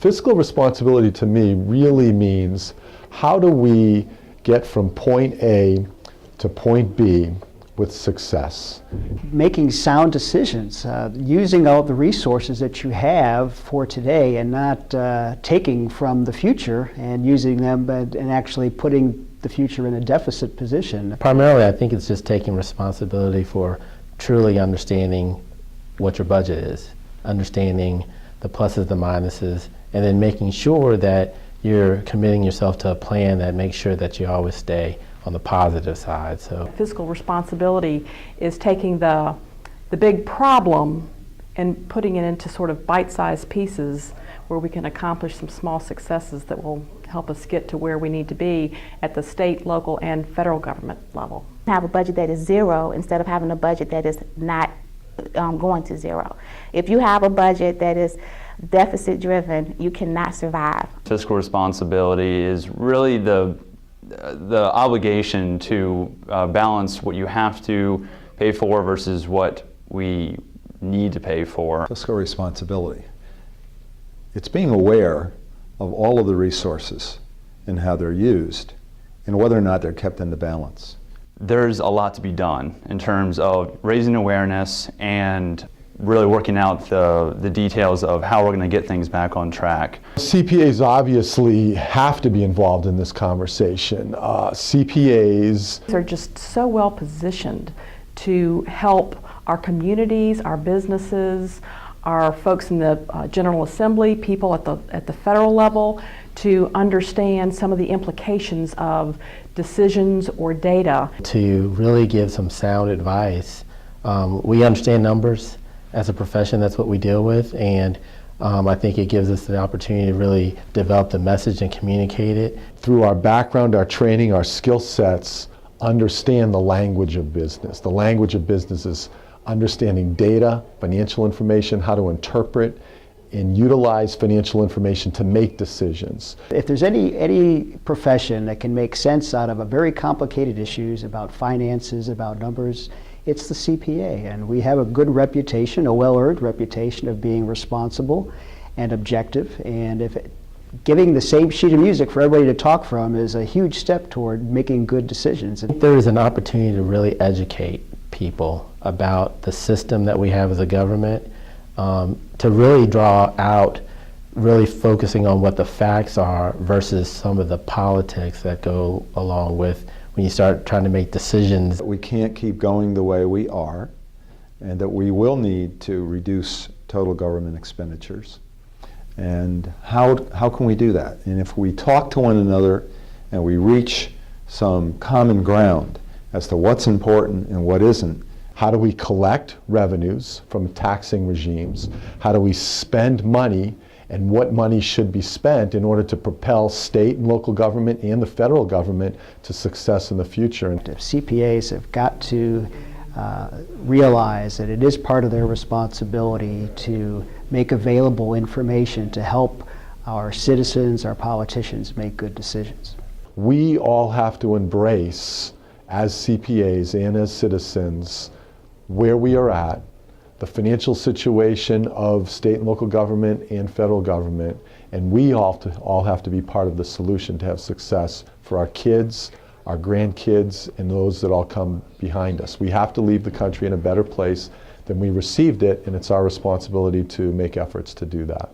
Fiscal responsibility to me really means how do we get from point A to point B with success. Making sound decisions, using all the resources that you have for today and not taking from the future and using them and actually putting the future in a deficit position. Primarily, I think it's just taking responsibility for truly understanding what your budget is, understanding the pluses, the minuses, and then making sure that you're committing yourself to a plan that makes sure that you always stay on the positive side. So fiscal responsibility is taking the big problem and putting it into sort of bite-sized pieces where we can accomplish some small successes that will help us get to where we need to be at the state, local, and federal government level. Have a budget that is zero instead of having a budget that is not going to zero. If you have a budget that is deficit driven, you cannot survive. Fiscal responsibility is really the obligation to balance what you have to pay for versus what we need to pay for. Fiscal responsibility. It's being aware of all of the resources and how they're used and whether or not they're kept in the balance. There's a lot to be done in terms of raising awareness and really working out the details of how we're going to get things back on track. CPAs obviously have to be involved in this conversation. CPAs They're just so well positioned to help our communities, our businesses, our folks in the General Assembly, people at the federal level, to understand some of the implications of decisions or data. to really give some sound advice, we understand numbers. As a profession, that's what we deal with, and I think it gives us the opportunity to really develop the message and communicate it. through our background, our training, our skill sets, understand the language of business. The language of business is understanding data, financial information, how to interpret and utilize financial information to make decisions. If there's any profession that can make sense out of a very complicated issues about finances, about numbers, it's the CPA. And we have a good reputation, a well-earned reputation of being responsible and objective. And giving the same sheet of music for everybody to talk from is a huge step toward making good decisions. There is an opportunity to really educate people about the system that we have as a government, to really draw out, really focusing on what the facts are versus some of the politics that go along with when you start trying to make decisions. We can't keep going the way we are, and that we will need to reduce total government expenditures. And how can we do that? And if we talk to one another and we reach some common ground as to what's important and what isn't. How do we collect revenues from taxing regimes? How do we spend money, and what money should be spent in order to propel state and local government and the federal government to success in the future? CPAs have got to realize that it is part of their responsibility to make available information to help our citizens, our politicians make good decisions. We all have to embrace, as CPAs and as citizens, where we are at, the financial situation of state and local government and federal government, and we all have to be part of the solution to have success for our kids, our grandkids, and those that all come behind us. We have to leave the country in a better place than we received it, and it's our responsibility to make efforts to do that.